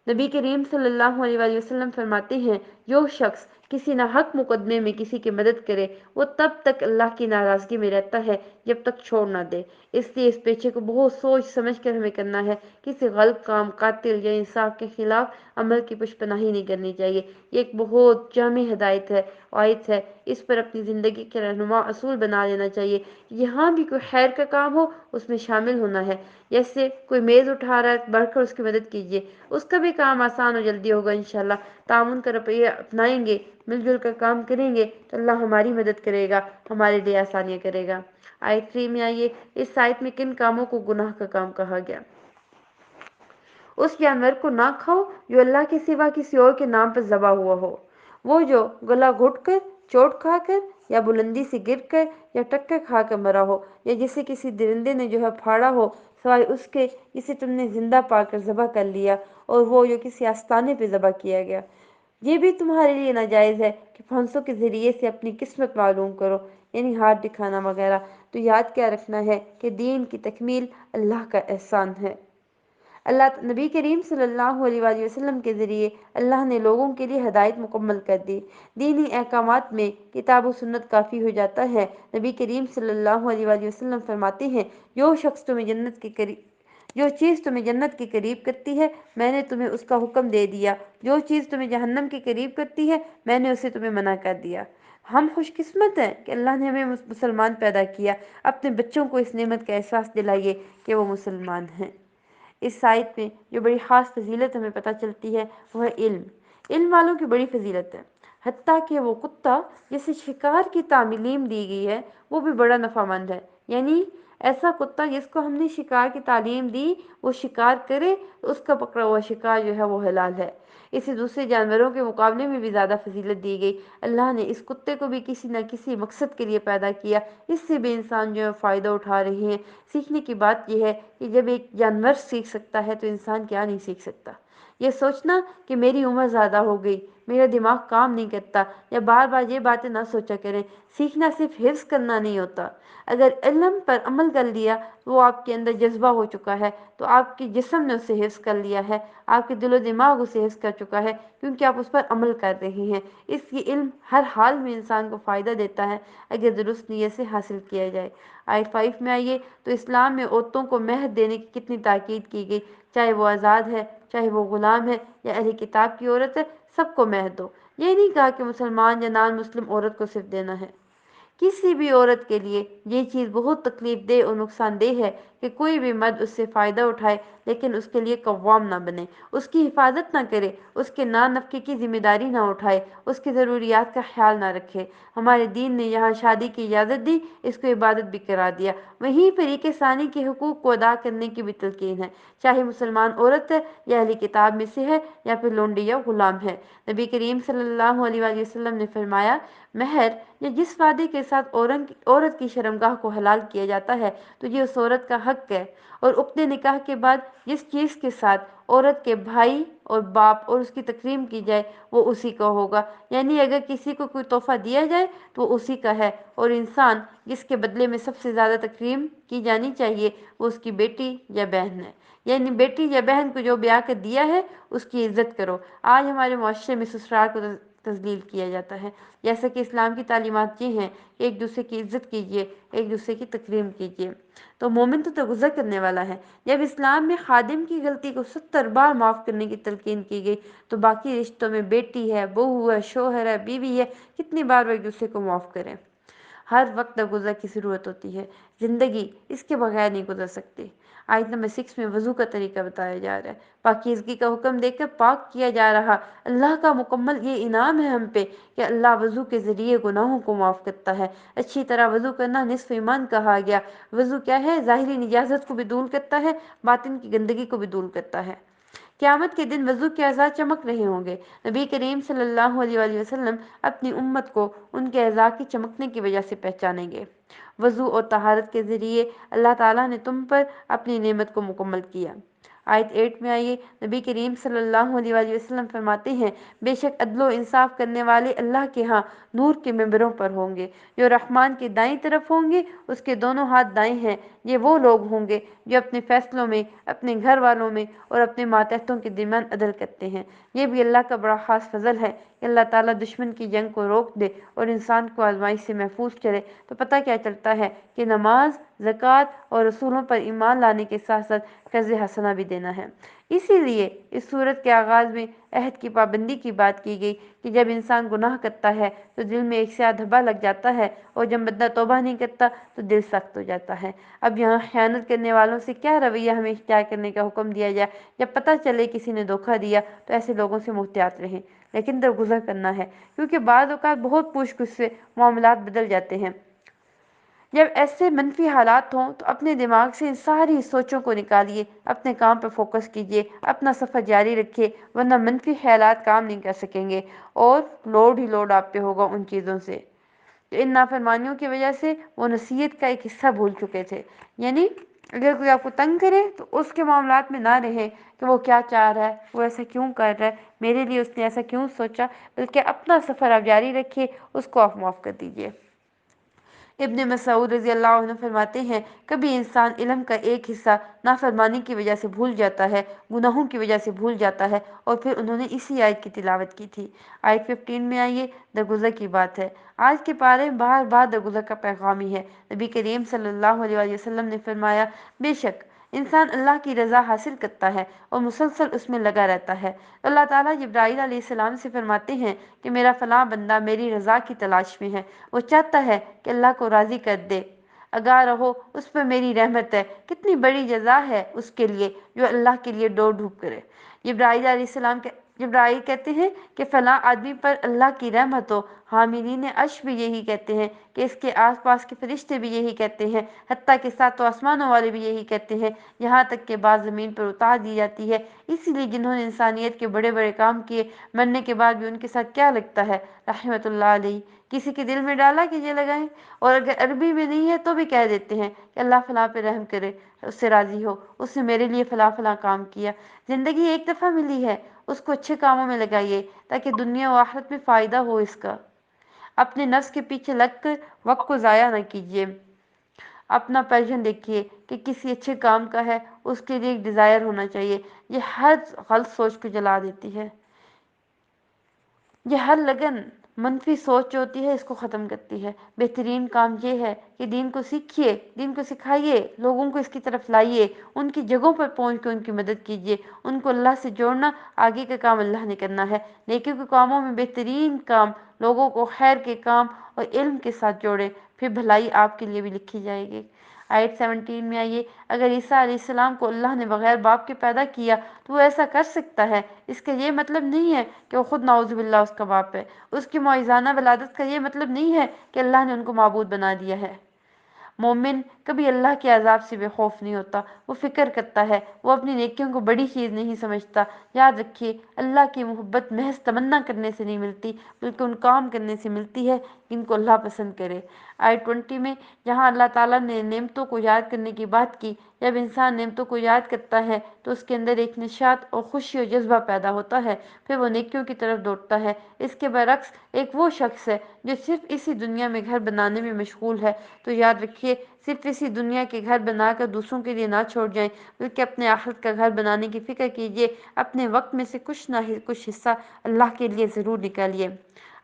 نبی کریم صلی اللہ علیہ وآلہ وسلم فرماتے ہیں جو شخص کسی ناحق مقدمے میں کسی کی مدد کرے وہ تب تک اللہ کی ناراضگی میں رہتا ہے جب تک چھوڑ نہ دے۔ اس لیے اس پیچھے کو بہت سوچ سمجھ کر ہمیں کرنا ہے۔ کسی غلط کام، قاتل یا انصاف کے خلاف عمل کی پشپناہی نہیں کرنی چاہیے۔ یہ ایک بہت جامع ہدایت ہے، آیت ہے، اس پر اپنی زندگی کے رہنما اصول بنا لینا چاہیے۔ یہاں بھی کوئی خیر کا کام ہو اس میں شامل ہونا ہے، جیسے کوئی میز اٹھا رہا ہے بڑھ کر اس کی مدد کیجیے، اس کا بھی کام آسان اور جلدی ہوگا انشاءاللہ۔ تعاون کا رویہ اپنائیں گے، مل جل کر کام کریں گے تو اللہ ہماری مدد کرے گا، ہمارے لیے آسانیاں کرے گا۔ آیت 3 میں آئیے، اس آیت میں کن کاموں کو گناہ کا کام کہا گیا؟ اس جانور کو نہ کھاؤ جو اللہ کے سوا کسی اور کے نام پر ذبح ہوا ہو، وہ جو گلا گھٹ کر، چوٹ کھا کر، یا بلندی سے گر کر، یا ٹکر کھا کر مرا ہو، یا جسے کسی درندے نے جو ہے پھاڑا ہو، سوائے اس کے جسے تم نے زندہ پا کر ذبح کر لیا، اور وہ جو کسی آستانے پہ ذبح کیا گیا۔ یہ بھی تمہارے لیے ناجائز ہے کہ پھنسوں کے ذریعے سے اپنی قسمت معلوم کرو، یعنی ہاتھ دکھانا وغیرہ۔ تو یاد کیا رکھنا ہے کہ دین کی تکمیل اللہ کا احسان ہے۔ نبی کریم صلی اللہ علیہ وآلہ وسلم کے ذریعے اللہ نے لوگوں کے لیے ہدایت مکمل کر دی۔ دینی احکامات میں کتاب و سنت کافی ہو جاتا ہے۔ نبی کریم صلی اللہ علیہ وآلہ وسلم فرماتے ہیں جو چیز تمہیں جنت کے قریب کرتی ہے میں نے تمہیں اس کا حکم دے دیا، جو چیز تمہیں جہنم کے قریب کرتی ہے میں نے اسے تمہیں منع کر دیا۔ ہم خوش قسمت ہیں کہ اللہ نے ہمیں مسلمان پیدا کیا۔ اپنے بچوں کو اس نعمت کا احساس دلائیے کہ وہ مسلمان ہیں۔ اس آیت میں جو بڑی خاص فضیلت ہمیں پتہ چلتی ہے وہ ہے علم۔ علم والوں کی بڑی فضیلت ہے، حتیٰ کہ وہ کتا جسے شکار کی تعلیم دی گئی ہے وہ بھی بڑا نفع مند ہے، یعنی ایسا کتا جس کو ہم نے شکار کی تعلیم دی وہ شکار کرے تو اس کا پکڑا ہوا شکار جو ہے وہ حلال ہے۔ اسے دوسرے جانوروں کے مقابلے میں بھی زیادہ فضیلت دی گئی۔ اللہ نے اس کتے کو بھی کسی نہ کسی مقصد کے لیے پیدا کیا، اس سے بھی انسان جو ہے فائدہ اٹھا رہے ہیں۔ سیکھنے کی بات یہ ہے کہ جب ایک جانور سیکھ سکتا ہے تو انسان کیا نہیں سیکھ سکتا۔ یہ سوچنا کہ میری عمر زیادہ ہو گئی، میرا دماغ کام نہیں کرتا، یا بار بار یہ باتیں نہ سوچا کریں۔ سیکھنا صرف حفظ کرنا نہیں ہوتا۔ اگر علم پر عمل کر لیا وہ آپ کے اندر جذبہ ہو چکا ہے تو آپ کے جسم نے اسے حفظ کر لیا ہے، آپ کے دل و دماغ اسے حفظ کر چکا ہے، کیونکہ آپ اس پر عمل کر رہے ہیں۔ اس کی علم ہر حال میں انسان کو فائدہ دیتا ہے اگر درست نیت سے حاصل کیا جائے۔ آیت 5 میں آئیے تو اسلام میں عورتوں کو مہر دینے کی کتنی تاکید کی گئی، چاہے وہ آزاد ہے، چاہے وہ غلام ہے یا اہل کتاب کی عورت ہے، سب کو مہر دو۔ یہ نہیں کہا کہ مسلمان یا نان مسلم عورت کو صرف دینا ہے۔ کسی بھی عورت کے لیے یہ چیز بہت تکلیف دہ اور نقصان دہ ہے کہ کوئی بھی مرد اس سے فائدہ اٹھائے لیکن اس کے لیے قوام نہ بنے، اس کی حفاظت نہ کرے، اس کے نان نفقے کی ذمہ داری نہ اٹھائے، اس کی ضروریات کا خیال نہ رکھے۔ ہمارے دین نے یہاں شادی کی اجازت دی، اس کو عبادت بھی قرار دیا، وہیں فریق ثانی کے حقوق کو ادا کرنے کی بھی تلقین ہے، چاہے مسلمان عورت ہے یا اہل کتاب میں سے ہے یا پھر لونڈی یا غلام ہے۔ نبی کریم صلی اللہ علیہ وآلہ وسلم نے فرمایا، مہر یا جس وعدے کے ساتھ عورت کی شرمگاہ کو حلال کیا جاتا ہے تو یہ اس عورت کا حق ہے، اور عقد نکاح کے بعد جس چیز کے ساتھ عورت کے بھائی اور باپ اور اس کی تکریم کی جائے وہ اسی کا ہوگا، یعنی اگر کسی کو کوئی تحفہ دیا جائے تو وہ اسی کا ہے، اور انسان جس کے بدلے میں سب سے زیادہ تکریم کی جانی چاہیے وہ اس کی بیٹی یا بہن ہے، یعنی بیٹی یا بہن کو جو بیاہ کر دیا ہے اس کی عزت کرو۔ آج ہمارے معاشرے میں سسرال کو تذلیل کیا جاتا ہے، جیسا کہ اسلام کی تعلیمات یہ ہیں کہ ایک دوسرے کی عزت کیجیے، ایک دوسرے کی تکریم کیجیے۔ تو مومن تو درگزر کرنے والا ہے۔ جب اسلام میں خادم کی غلطی کو 70 بار معاف کرنے کی تلقین کی گئی تو باقی رشتوں میں بیٹی ہے، بہو ہے، شوہر ہے، بیوی ہے، کتنی بار وہ ایک دوسرے کو معاف کریں۔ ہر وقت درگزر کی ضرورت ہوتی ہے، زندگی اس کے بغیر نہیں گزر سکتی۔ آیت نمبر 6 میں وضو کا طریقہ بتایا جا رہا ہے، پاکیزگی کا حکم دے کر پاک کیا جا رہا۔ اللہ کا مکمل یہ انعام ہے ہم پہ کہ اللہ وضو کے ذریعے گناہوں کو معاف کرتا ہے۔ اچھی طرح وضو کرنا نصف ایمان کہا گیا۔ وضو کیا ہے؟ ظاہری نجاست کو بھی دور کرتا ہے، باطن کی گندگی کو بھی دور کرتا ہے۔ قیامت کے دن وضو کے اعضاء چمک رہے ہوں گے۔ نبی کریم صلی اللہ علیہ وآلہ وسلم اپنی امت کو ان کے اعضاء کی چمکنے کی وجہ سے پہچانیں گے۔ وضو اور طہارت کے ذریعے اللہ تعالیٰ نے تم پر اپنی نعمت کو مکمل کیا۔ آیت 8 میں آئیے، نبی کریم صلی اللہ علیہ وآلہ وسلم فرماتے ہیں، بے شک عدل و انصاف کرنے والے اللہ کے ہاں نور کے ممبروں پر ہوں گے، جو رحمان کی دائیں طرف ہوں گے، اس کے دونوں ہاتھ دائیں ہیں۔ یہ وہ لوگ ہوں گے جو اپنے فیصلوں میں، اپنے گھر والوں میں اور اپنے ماتحتوں کے درمیان عدل کرتے ہیں۔ یہ بھی اللہ کا بڑا خاص فضل ہے کہ اللہ تعالیٰ دشمن کی جنگ کو روک دے اور انسان کو آزمائش سے محفوظ کرے۔ تو پتہ کیا چلتا ہے کہ نماز، زکوٰۃ اور رسولوں پر ایمان لانے کے ساتھ ساتھ قرض حسنہ بھی دینا ہے۔ اسی لیے اس سورت کے آغاز میں عہد کی پابندی کی بات کی گئی کہ جب انسان گناہ کرتا ہے تو دل میں ایک سیاہ دھبا لگ جاتا ہے، اور جب بندہ توبہ نہیں کرتا تو دل سخت ہو جاتا ہے۔ اب یہاں خیانت کرنے والوں سے کیا رویہ ہمیں اختیار کرنے کا حکم دیا جائے؟ جب پتہ چلے کسی نے دھوکہ دیا تو ایسے لوگوں سے محتاط رہیں، لیکن درگزر کرنا ہے، کیونکہ بعض اوقات بہت پوچھ گچھ سے معاملات بدل جاتے ہیں۔ جب ایسے منفی حالات ہوں تو اپنے دماغ سے ان ساری سوچوں کو نکالیے، اپنے کام پر فوکس کیجیے، اپنا سفر جاری رکھیے، ورنہ منفی خیالات کام نہیں کر سکیں گے اور لوڈ ہی لوڈ آپ پہ ہوگا ان چیزوں سے۔ ان نافرمانیوں کی وجہ سے وہ نصیحت کا ایک حصہ بھول چکے تھے، یعنی اگر کوئی آپ کو تنگ کرے تو اس کے معاملات میں نہ رہیں کہ وہ کیا چاہ رہا ہے، وہ ایسا کیوں کر رہا ہے، میرے لیے اس نے ایسا کیوں سوچا، بلکہ اپنا سفر آپ جاری رکھیے، اس کو آپ معاف کر دیجیے۔ ابن مسعود رضی اللہ عنہ فرماتے ہیں، کبھی انسان علم کا ایک حصہ نافرمانی کی وجہ سے بھول جاتا ہے، گناہوں کی وجہ سے بھول جاتا ہے، اور پھر انہوں نے اسی آیت کی تلاوت کی تھی۔ آیت 15 میں آئیے، درگزر کی بات ہے۔ آج کے پارے میں بار بار درگزر کا پیغام ہی ہے۔ نبی کریم صلی اللہ علیہ وآلہ وسلم نے فرمایا، بے شک انسان اللہ کی رضا حاصل کرتا ہے اور مسلسل اس میں لگا رہتا ہے۔ اللہ تعالیٰ جبرائیل علیہ السلام سے فرماتے ہیں کہ میرا فلاں بندہ میری رضا کی تلاش میں ہے، وہ چاہتا ہے کہ اللہ کو راضی کر دے، آگاہ رہو اس پر میری رحمت ہے، کتنی بڑی جزا ہے اس کے لیے جو اللہ کے لیے دوڑ دھوپ کرے۔ جبرائیل علیہ السلام کے جبرائیل کہتے ہیں کہ فلاں آدمی پر اللہ کی رحمت ہو، حاملین عرش بھی یہی کہتے ہیں کہ اس کے آس پاس کے فرشتے بھی یہی کہتے ہیں، حتیٰ کہ ساتوں آسمانوں والے بھی یہی کہتے ہیں، یہاں تک کہ بعض زمین پر اتار دی جاتی ہے۔ اسی لیے جنہوں نے انسانیت کے بڑے بڑے کام کیے، مرنے کے بعد بھی ان کے ساتھ کیا لگتا ہے، رحمت اللہ علیہ، کسی کے دل میں ڈالا کہ یہ لگائیں، اور اگر عربی میں نہیں ہے تو بھی کہہ دیتے ہیں کہ اللہ فلاں پہ رحم کرے، اس سے راضی ہو، اس نے میرے لیے فلاں فلاں کام کیا۔ زندگی ایک دفعہ ملی ہے، اس کو اچھے کاموں میں لگائیے تاکہ دنیا و آخرت میں فائدہ ہو اس کا۔ اپنے نفس کے پیچھے لگ کر وقت کو ضائع نہ کیجیے۔ اپنا پیشن دیکھیے کہ کسی اچھے کام کا ہے، اس کے لیے ایک ڈیزائر ہونا چاہیے۔ یہ ہر غلط سوچ کو جلا دیتی ہے۔ یہ ہر لگن منفی سوچ جو ہوتی ہے اس کو ختم کرتی ہے۔ بہترین کام یہ ہے کہ دین کو سیکھیے، دین کو سکھائیے، لوگوں کو اس کی طرف لائیے، ان کی جگہوں پر پہنچ کے ان کی مدد کیجیے، ان کو اللہ سے جوڑنا، آگے کا کام اللہ نے کرنا ہے۔ نیکی کے کاموں میں بہترین کام لوگوں کو خیر کے کام اور علم کے ساتھ جوڑیں، پھر بھلائی آپ کے لیے بھی لکھی جائے گی۔ آیت 17 میں آئیے، اگر عیسیٰ علیہ السلام کو اللہ نے بغیر باپ کے پیدا کیا تو وہ ایسا کر سکتا ہے، اس کا یہ مطلب نہیں ہے کہ وہ خود نعوذ باللہ اس کا باپ ہے۔ اس کی معجزانہ ولادت کا یہ مطلب نہیں ہے کہ اللہ نے ان کو معبود بنا دیا ہے۔ مومن کبھی اللہ کے عذاب سے بے خوف نہیں ہوتا، وہ فکر کرتا ہے، وہ اپنی نیکیوں کو بڑی چیز نہیں سمجھتا۔ یاد رکھیے، اللہ کی محبت محض تمنا کرنے سے نہیں ملتی، بلکہ ان کام کرنے سے ملتی ہے جن کو اللہ پسند کرے۔ آیت 20 میں جہاں اللہ تعالیٰ نے نعمتوں کو یاد کرنے کی بات کی، جب انسان نعمتوں کو یاد کرتا ہے تو اس کے اندر ایک نشاط اور خوشی اور جذبہ پیدا ہوتا ہے، پھر وہ نیکیوں کی طرف دوڑتا ہے۔ اس کے برعکس ایک وہ شخص ہے جو صرف اسی دنیا میں گھر بنانے میں مشغول ہے، تو یاد رکھیے، صرف اسی دنیا کے گھر بنا کر دوسروں کے لیے نہ چھوڑ جائیں، بلکہ اپنے آخرت کا گھر بنانے کی فکر کیجیے۔ اپنے وقت میں سے کچھ نہ کچھ حصہ اللہ کے لیے ضرور نکالیے۔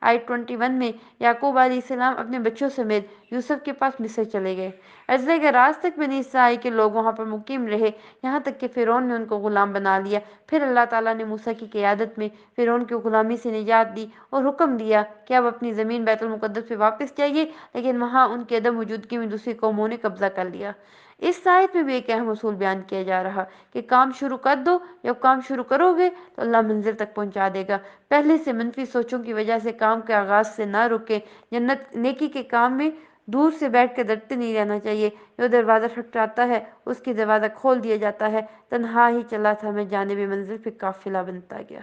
آیت 21 میں یعقوب علیہ السلام اپنے بچوں سمیت یوسف کے پاس مصر چلے گئے۔ عرضے کا راز تک بنی اسرائیل کے لوگ وہاں پر مقیم رہے، یہاں تک کہ فرعون نے ان کو غلام بنا لیا۔ پھر اللہ تعالیٰ نے موسیٰ کی قیادت میں فرعون کی غلامی سے نجات دی اور حکم دیا کہ اب اپنی زمین بیت المقدس پہ واپس جائیے، لیکن وہاں ان کی عدم موجودگی میں دوسری قوموں نے قبضہ کر لیا۔ اس آیت میں بھی ایک اہم اصول بیان کیا جا رہا کہ کام شروع کر دو، جب کام شروع کرو گے تو اللہ منزل تک پہنچا دے گا۔ پہلے سے منفی سوچوں کی وجہ سے کام کے آغاز سے نہ رکے۔ جنت نیکی کے کام میں دور سے بیٹھ کر ڈرتے نہیں رہنا چاہیے۔ جو دروازہ کھٹکھٹاتا ہے اس کی دروازہ کھول دیا جاتا ہے۔ تنہا ہی چلا تھا میں جانب منزل، پہ قافلہ بنتا گیا۔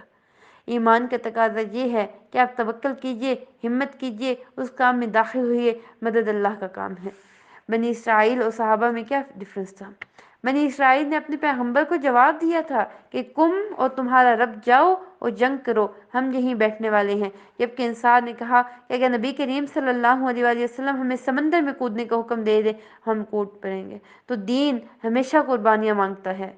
ایمان کا تقاضا یہ ہے کہ آپ توکل کیجئے، ہمت کیجئے، اس کام میں داخل ہوئیے، مدد اللہ کا کام ہے۔ بنی اسرائیل اور صحابہ میں کیا ڈفرنس تھا؟ بنی اسرائیل نے اپنے پیغمبر کو جواب دیا تھا کہ تم اور تمہارا رب جاؤ اور جنگ کرو، ہم یہیں بیٹھنے والے ہیں، جبکہ انصار نے کہا کہ اگر نبی کریم صلی اللہ علیہ وآلہ وسلم ہمیں سمندر میں کودنے کا حکم دے دے ہم کود پڑیں گے۔ تو دین ہمیشہ قربانیاں مانگتا ہے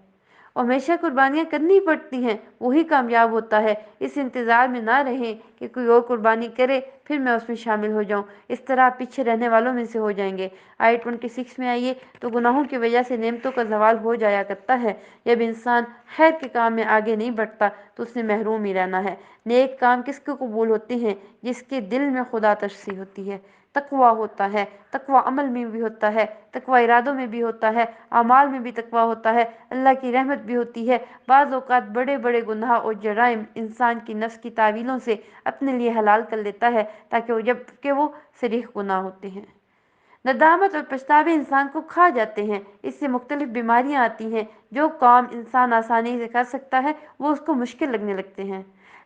اور ہمیشہ قربانیاں کرنی پڑتی ہیں، وہی کامیاب ہوتا ہے۔ اس انتظار میں نہ رہیں کہ کوئی اور قربانی کرے پھر میں اس میں شامل ہو جاؤں، اس طرح آپ پیچھے رہنے والوں میں سے ہو جائیں گے۔ آیت 26 میں آئیے، تو گناہوں کی وجہ سے نعمتوں کا زوال ہو جایا کرتا ہے۔ جب انسان خیر کے کام میں آگے نہیں بڑھتا تو اس نے محروم ہی رہنا ہے۔ نیک کام کس کو قبول ہوتے ہیں؟ جس کے دل میں خدا ترسی ہوتی ہے، تقویٰ ہوتا ہے۔ تقویٰ عمل میں بھی ہوتا ہے، تقویٰ ارادوں میں بھی ہوتا ہے، اعمال میں بھی تقویٰ ہوتا ہے، اللہ کی رحمت بھی ہوتی ہے۔ بعض اوقات بڑے بڑے گناہ اور جرائم انسان کی نفس کی تعویلوں سے اپنے لیے حلال کر لیتا ہے تاکہ جبکہ وہ صریح گناہ ہوتے ہیں۔ ندامت اور پچھتاوے انسان کو کھا جاتے ہیں، اس سے مختلف بیماریاں آتی ہیں۔ جو کام انسان آسانی سے کر سکتا ہے وہ اس کو مشکل لگنے لگتے ہیں۔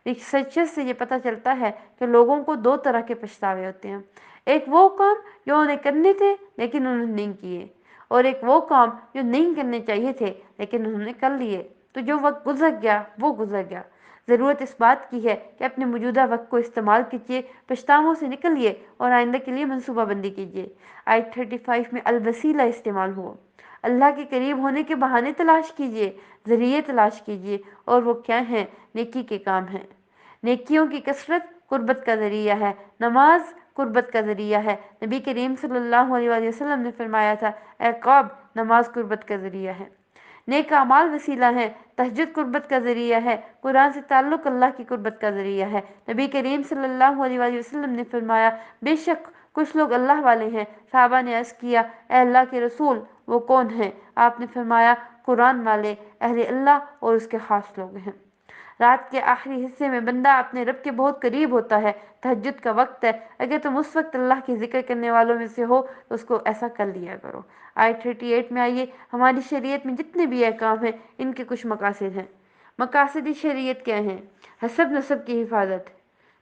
ریسرچ سے یہ پتہ چلتا ہے کہ لوگوں کو دو طرح کے پچھتاوے ہوتے ہیں، ایک وہ کام جو انہیں کرنے تھے لیکن انہوں نے نہیں کیے، اور ایک وہ کام جو نہیں کرنے چاہیے تھے لیکن انہوں نے کر لیے۔ تو جو وقت گزر گیا وہ گزر گیا۔ ضرورت اس بات کی ہے کہ اپنے موجودہ وقت کو استعمال کیجیے، پچھتاووں سے نکلیے اور آئندہ کے لیے منصوبہ بندی کیجیے۔ آیت 35 میں الوسیلہ استعمال ہوا۔ اللہ کے قریب ہونے کے بہانے تلاش کیجیے، ذریعے تلاش کیجیے، اور وہ کیا ہیں؟ نیکی کے کام ہیں۔ نیکیوں کی کثرت قربت کا ذریعہ ہے۔ نماز قربت کا ذریعہ ہے۔ نبی کریم صلی اللہ علیہ وآلہ وسلم نے فرمایا تھا، اے قوم، نماز قربت کا ذریعہ ہے۔ نیک اعمال وسیلہ ہیں۔ تہجد قربت کا ذریعہ ہے۔ قرآن سے تعلق اللہ کی قربت کا ذریعہ ہے۔ نبی کریم صلی اللہ علیہ وآلہ وسلم نے فرمایا، بے شک کچھ لوگ اللہ والے ہیں۔ صحابہ نے عرض کیا، اے اللہ کے رسول، وہ کون ہیں؟ آپ نے فرمایا، قرآن والے، اہل اللہ اور اس کے خاص لوگ ہیں۔ رات کے آخری حصے میں بندہ اپنے رب کے بہت قریب ہوتا ہے، تہجد کا وقت ہے۔ اگر تم اس وقت اللہ کے ذکر کرنے والوں میں سے ہو تو اس کو ایسا کر لیا کرو۔ آیت 38 میں آئیے، ہماری شریعت میں جتنے بھی احکام ہیں ان کے کچھ مقاصد ہیں۔ مقاصد شریعت کیا ہیں؟ حسب نسب کی حفاظت،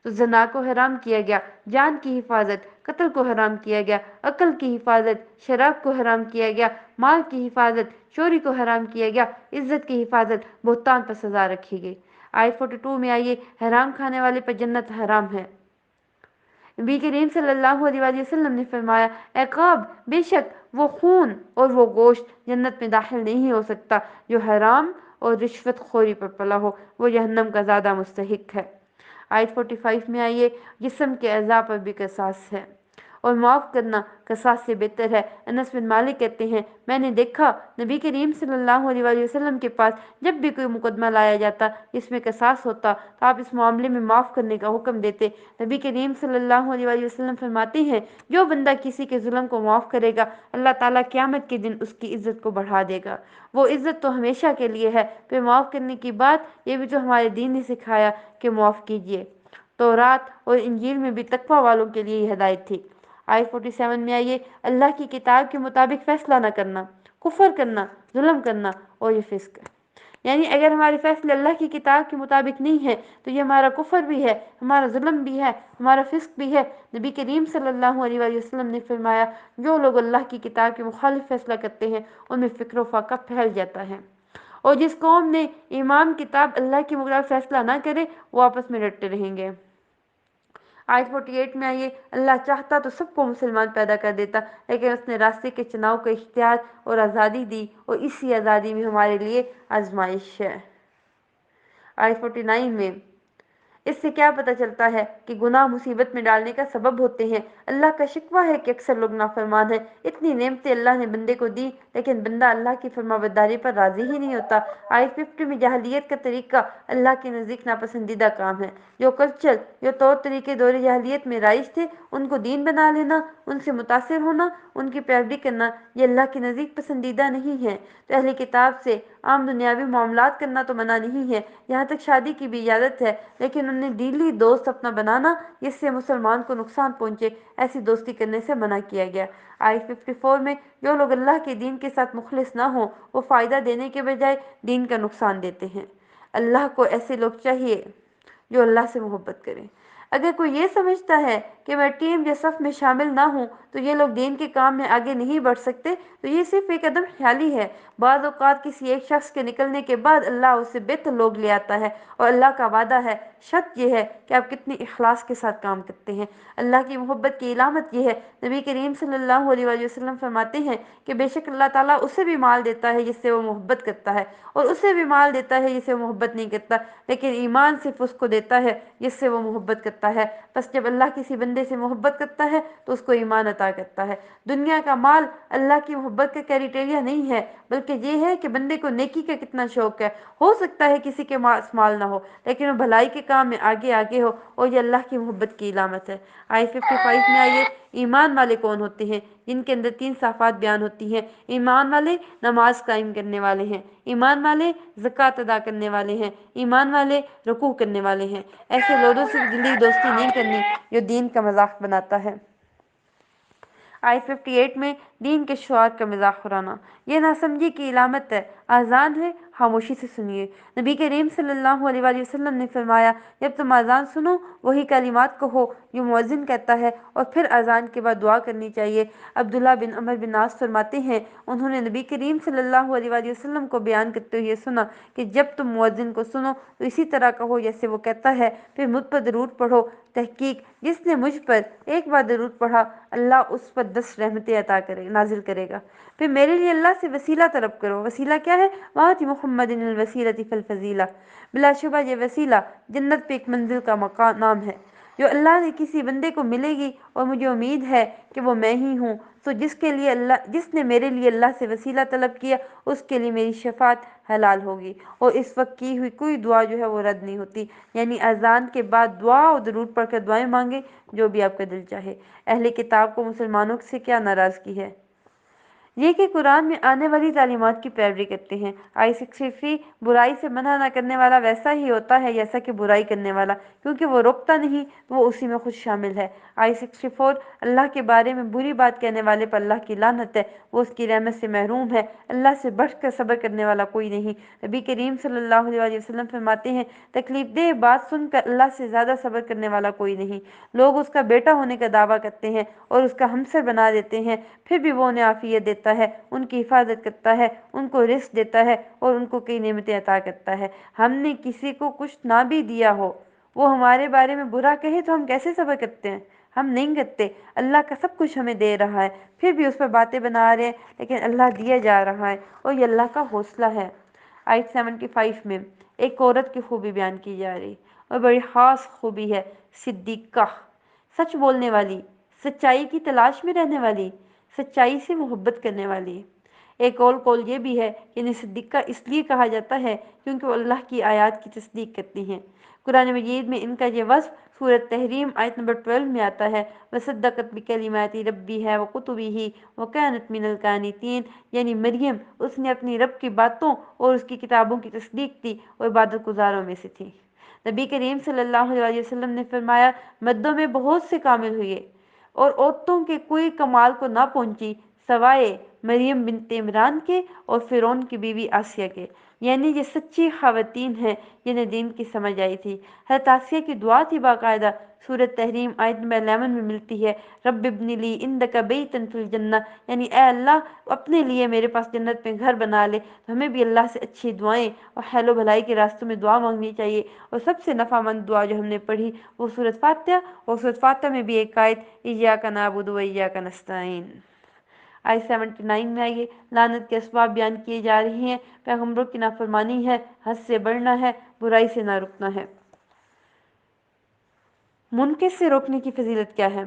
تو زنا کو حرام کیا گیا، جان کی حفاظت، قتل کو حرام کیا گیا، عقل کی حفاظت، شراب کو حرام کیا گیا، مال کی حفاظت، چوری کو حرام کیا گیا، عزت کی حفاظت، بہتان پر سزا رکھی گئی۔ آیت 42 میں آئیے، حرام کھانے والے پر جنت حرام ہے۔ نبی کریم صلی اللہ علیہ وآلہ وسلم نے فرمایا، عقاب، بے شک وہ خون اور وہ گوشت جنت میں داخل نہیں ہو سکتا جو حرام اور رشوت خوری پر پلا ہو، وہ جہنم کا زیادہ مستحق ہے۔ آیت 45 میں آئیے، جسم کے اعضاء پر بھی قصاص ہے اور معاف کرنا قصاص سے بہتر ہے۔ انس بن مالک کہتے ہیں، میں نے دیکھا نبی کریم صلی اللہ علیہ وآلہ وسلم کے پاس جب بھی کوئی مقدمہ لایا جاتا جس میں قصاص ہوتا تو آپ اس معاملے میں معاف کرنے کا حکم دیتے۔ نبی کریم صلی اللہ علیہ وآلہ وسلم فرماتے ہیں، جو بندہ کسی کے ظلم کو معاف کرے گا اللہ تعالیٰ قیامت کے دن اس کی عزت کو بڑھا دے گا۔ وہ عزت تو ہمیشہ کے لیے ہے۔ پھر معاف کرنے کی بات، یہ بھی تو ہمارے دین نے سکھایا کہ معاف کیجیے۔ تورات اور انجیل میں بھی تقوی والوں کے لیے یہ ہدایت تھی۔ آیت 47 میں آئیے، اللہ کی کتاب کے مطابق فیصلہ نہ کرنا، کفر کرنا، ظلم کرنا اور یہ فسق ہے۔ یعنی اگر ہمارے فیصلے اللہ کی کتاب کے مطابق نہیں ہیں تو یہ ہمارا کفر بھی ہے، ہمارا ظلم بھی ہے، ہمارا فسق بھی ہے۔ نبی کریم صلی اللہ علیہ وآلہ وسلم نے فرمایا، جو لوگ اللہ کی کتاب کے مخالف فیصلہ کرتے ہیں ان میں فکر و فاقہ پھیل جاتا ہے، اور جس قوم نے امام کتاب اللہ کے مطابق فیصلہ نہ کرے وہ آپس میں لڑتے رہیں گے۔ آیت 48 میں آئیے، اللہ چاہتا تو سب کو مسلمان پیدا کر دیتا، لیکن اس نے راستے کے چناؤ کو اختیار اور آزادی دی، اور اسی آزادی میں ہمارے لیے آزمائش ہے۔ آیت 49 میں، اس سے کیا پتہ چلتا ہے کہ گناہ مصیبت میں ڈالنے کا سبب ہوتے ہیں۔ اللہ کا شکوہ ہے کہ اکثر لوگ نافرمان ہیں۔ اتنی نعمتیں اللہ نے بندے کو دی لیکن بندہ اللہ کی فرمانبرداری پر راضی ہی نہیں ہوتا۔ آیت 50 میں، جاہلیت کا طریقہ اللہ کے نزدیک ناپسندیدہ کام ہے۔ جو کلچر، جو طور طریقے دور جاہلیت میں رائج تھے ان کو دین بنا لینا، ان سے متاثر ہونا، ان کی پیروی کرنا، یہ اللہ کے نزدیک پسندیدہ نہیں ہے۔ تو اہل کتاب سے عام دنیاوی معاملات کرنا تو منع نہیں ہے، یہاں تک شادی کی بھی اجازت ہے، لیکن انہیں دلی دوست اپنا بنانا جس سے مسلمان کو نقصان پہنچے، ایسی دوستی کرنے سے منع کیا گیا۔ آیت 54 میں، جو لوگ اللہ کے دین کے ساتھ مخلص نہ ہوں وہ فائدہ دینے کے بجائے دین کا نقصان دیتے ہیں۔ اللہ کو ایسے لوگ چاہیے جو اللہ سے محبت کریں۔ اگر کوئی یہ سمجھتا ہے کہ میں ٹیم یا صف میں شامل نہ ہوں تو یہ لوگ دین کے کام میں آگے نہیں بڑھ سکتے تو یہ صرف ایک عدم خیالی ہے۔ بعض اوقات کسی ایک شخص کے نکلنے کے بعد اللہ اس سے بہتر لوگ لے آتا ہے، اور اللہ کا وعدہ ہے، شرط یہ ہے کہ آپ کتنے اخلاص کے ساتھ کام کرتے ہیں۔ اللہ کی محبت کی علامت یہ ہے، نبی کریم صلی اللہ علیہ وآلہ وسلم فرماتے ہیں کہ بے شک اللہ تعالیٰ اسے بھی مال دیتا ہے جس سے وہ محبت کرتا ہے، اور اسے بھی مال دیتا ہے جس سے وہ محبت نہیں کرتا، لیکن ایمان صرف اس کو دیتا ہے جس سے وہ محبت کرتا ہے۔ بس جب اللہ کسی بندے سے محبت کرتا ہے تو اس کو ایمان عطا کرتا ہے۔ دنیا کا مال اللہ کی محبت کا کرائٹیریا نہیں ہے، بلکہ یہ ہے کہ بندے کو نیکی کا کتنا شوق ہے۔ ہو سکتا ہے کسی کے پاس مال نہ ہو لیکن وہ بھلائی کے کام میں آگے آگے ہو، اور یہ اللہ کی محبت کی علامت ہے۔ آیت 55 میں آئیے، ایمان والے کون ہوتے ہیں؟ جن کے اندر 3 صفات بیان ہوتی ہیں۔ ایمان والے نماز قائم کرنے والے ہیں، ایمان والے زکوٰۃ ادا کرنے والے ہیں، ایمان والے رکوع کرنے والے ہیں۔ ایسے لوگوں سے دلی دوستی نہیں کرنی جو دین کا مذاق بناتا ہے۔ آیت 58 میں، دین کے شعار کا مذاق اڑانا یہ ناسمجھی کی علامت ہے۔ اذان ہے، خاموشی سے سنیے۔ نبی کریم صلی اللہ علیہ وآلہ وسلم نے فرمایا، جب تم اذان سنو وہی کلمات کہو جو مؤذن کہتا ہے، اور پھر اذان کے بعد دعا کرنی چاہیے۔ عبداللہ بن عمر بن عاص فرماتے ہیں، انہوں نے نبی کریم صلی اللہ علیہ وآلہ وسلم کو بیان کرتے ہوئے سنا کہ جب تم مؤذن کو سنو تو اسی طرح کہو جیسے وہ کہتا ہے، پھر مجھ پر درود پڑھو۔ تحقیق، جس نے مجھ پر ایک بار درود پڑھا اللہ اس پر 10 رحمتیں نازل کرے گا۔ پھر میرے لیے اللہ سے وسیلہ طلب کرو۔ وسیلہ کیا ہے؟ وآت محمد الوسیلۃ فالفضیلہ، بلا شبہ یہ وسیلہ جنت پہ ایک منزل کا نام ہے جو اللہ نے کسی بندے کو ملے گی، اور مجھے امید ہے کہ وہ میں ہی ہوں۔ تو جس نے میرے لیے اللہ سے وسیلہ طلب کیا اس کے لیے میری شفاعت حلال ہوگی، اور اس وقت کی ہوئی کوئی دعا جو ہے وہ رد نہیں ہوتی۔ یعنی اذان کے بعد دعا اور درود پڑھ کر دعائیں مانگیں جو بھی آپ کا دل چاہے۔ اہل کتاب کو مسلمانوں سے کیا ناراضگی ہے؟ یہ کہ قرآن میں آنے والی تعلیمات کی پیروی کرتے ہیں۔ آئی 63 برائی سے منع نہ کرنے والا ویسا ہی ہوتا ہے جیسا کہ برائی کرنے والا، کیونکہ وہ رکتا نہیں تو وہ اسی میں خود شامل ہے۔ آئی 64 اللہ کے بارے میں بری بات کہنے والے پر اللہ کی لعنت ہے، وہ اس کی رحمت سے محروم ہے۔ اللہ سے بڑھ کر صبر کرنے والا کوئی نہیں۔ نبی کریم صلی اللہ علیہ وسلم فرماتے ہیں، تکلیف دہ بات سن کر اللہ سے زیادہ صبر کرنے والا کوئی نہیں۔ لوگ اس کا بیٹا ہونے کا دعویٰ کرتے ہیں اور اس کا ہمسر بنا دیتے ہیں، پھر بھی وہ انہیں عافیت دیتا ہے، ان کی حفاظت کرتا ہے، ان کو رزق دیتا ہے اور ان کو کئی نعمتیں عطا کرتا ہے۔ ہم نے کسی کو کچھ نہ بھی دیا ہو، وہ ہمارے بارے میں برا کہے تو ہم کیسے صبر کرتے ہیں؟ ہم نہیں کرتے۔ اللہ کا سب کچھ ہمیں دے رہا ہے، پھر بھی اس پر باتیں بنا رہے ہیں، لیکن اللہ دیا جا رہا ہے اور یہ اللہ کا حوصلہ ہے۔ آیت 75 میں ایک عورت کی خوبی بیان کی جا رہی اور بڑی خاص خوبی ہے، صدیقہ، سچ بولنے والی، سچائی کی تلاش میں رہنے والی، سچائی سے محبت کرنے والی۔ ایک اور قول یہ بھی ہے کہ انہیں صدیقہ اس لیے کہا جاتا ہے کیونکہ وہ اللہ کی آیات کی تصدیق کرتی ہیں۔ قرآن مجید میں ان کا یہ وصف سورۃ تحریم آیت نمبر 12 میں آتا ہے، وَصَدَّقَتْ بِكَلِمَاتِ رَبِّهَا وَكُتُبِهِ وَكَانَتْ مِنَ الْقَانِتِينَ، یعنی مریم اس نے اپنی رب کی باتوں اور اس کی کتابوں کی تصدیق کی اور عبادت گزاروں میں سے تھی۔ نبی کریم صلی اللہ علیہ وسلم نے فرمایا، مردوں میں بہت سے کامل ہوئے اور عورتوں کے کوئی کمال کو نہ پہنچی سوائے مریم بنت عمران کے اور فرعون کی بیوی آسیہ کے، یعنی یہ سچی خواتین ہیں جنہیں دین کی سمجھ آئی تھی۔ حضرت آسیہ کی دعا تھی باقاعدہ، سورۃ تحریم آیت نمبر 11 میں ملتی ہے، رب ابن لی عندک بیتا فی الجنہ، یعنی اے اللہ اپنے لیے میرے پاس جنت میں گھر بنا لے۔ تو ہمیں بھی اللہ سے اچھی دعائیں اور خیر و بھلائی کے راستوں میں دعا مانگنی چاہیے، اور سب سے نفع مند دعا جو ہم نے پڑھی وہ سورۃ فاتحہ، اور سورۃ فاتحہ میں بھی ایک آیت ایاک نعبد و ایاک نستعین۔ آیت 79 میں آئیے، لعنت کے اسباب بیان کیے جا رہے ہیں، پیغمبروں کی نافرمانی ہے، حد سے بڑھنا ہے، برائی سے نہ رکنا ہے۔ منکر سے روکنے کی فضیلت کیا ہے؟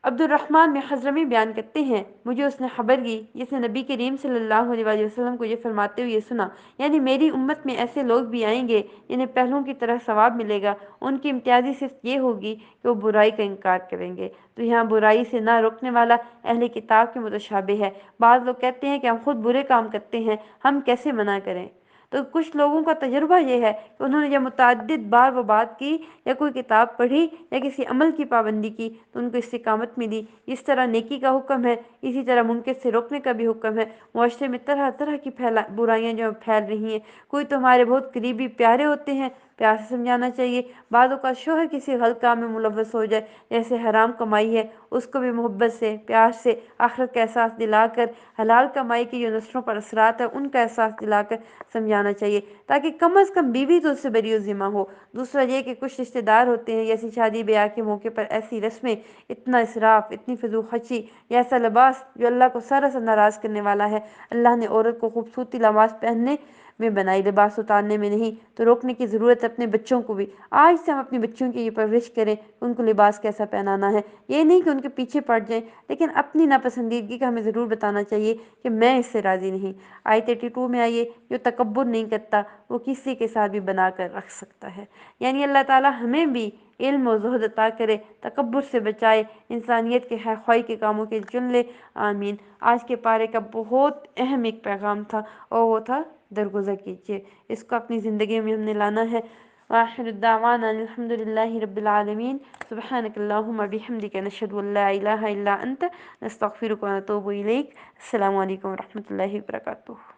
عبد الرحمن میں حضرمی بیان کرتے ہیں، مجھے اس نے خبر کی جس نے نبی کریم صلی اللہ علیہ وسلم کو یہ فرماتے ہوئے سنا، یعنی میری امت میں ایسے لوگ بھی آئیں گے جنہیں پہلوں کی طرح ثواب ملے گا، ان کی امتیازی صرف یہ ہوگی کہ وہ برائی کا انکار کریں گے۔ تو یہاں برائی سے نہ روکنے والا اہل کتاب کے متشابہ ہے۔ بعض لوگ کہتے ہیں کہ ہم خود برے کام کرتے ہیں، ہم کیسے منع کریں؟ تو کچھ لوگوں کا تجربہ یہ ہے کہ انہوں نے جب متعدد بار وہ بات کی یا کوئی کتاب پڑھی یا کسی عمل کی پابندی کی تو ان کو استقامت ملی۔ اس طرح نیکی کا حکم ہے، اسی طرح منکر سے روکنے کا بھی حکم ہے۔ معاشرے میں طرح طرح کی برائیاں جو پھیل رہی ہیں، کوئی تو ہمارے بہت قریبی پیارے ہوتے ہیں، پیار سے سمجھانا چاہیے۔ بعض اوقات شوہر کسی غلط کام میں ملوث ہو جائے، جیسے حرام کمائی ہے، اس کو بھی محبت سے، پیار سے، آخرت کا احساس دلا کر، حلال کمائی کے جو نسلوں پر اثرات ہیں ان کا احساس دلا کر سمجھانا چاہیے، تاکہ کم از کم بیوی تو اس سے بری و ذمہ ہو۔ دوسرا یہ کہ کچھ رشتہ دار ہوتے ہیں جیسی شادی بیاہ کے موقع پر ایسی رسمیں، اتنا اسراف، اتنی فضول خرچی یا ایسا لباس جو اللہ کو سراسر ناراض کرنے والا ہے۔ اللہ نے عورت کو خوبصورتی لباس پہننے میں بنائی، لباس اتارنے میں نہیں۔ تو روکنے کی ضرورت ہے اپنے بچوں کو بھی۔ آج سے ہم اپنی بچوں کی یہ پرورش کریں کہ ان کو لباس کیسا پہنانا ہے، یہ نہیں کہ ان کے پیچھے پڑ جائیں، لیکن اپنی ناپسندیدگی کا ہمیں ضرور بتانا چاہیے کہ میں اس سے راضی نہیں۔ آیت 82 میں آئیے، جو تکبر نہیں کرتا وہ کسی کے ساتھ بھی بنا کر رکھ سکتا ہے، یعنی اللہ تعالی ہمیں بھی علم و زہد عطا کرے، تکبر سے بچائے، انسانیت کے خیر خواہی کے کاموں کے چن لے، آمین۔ آج کے پارے کا بہت اہم ایک پیغام تھا اور وہ تھا درگزر کیجیے، اس کو اپنی زندگی میں ہم نے لانا ہے۔ وآخر الدعوانا الحمد للہ رب العالمین، سبحانک اللہم بحمدک، نشہد ان لا الہ الا انت، نستغفرک ونتوب الیک۔ السلام علیکم ورحمۃ اللہ وبرکاتہ۔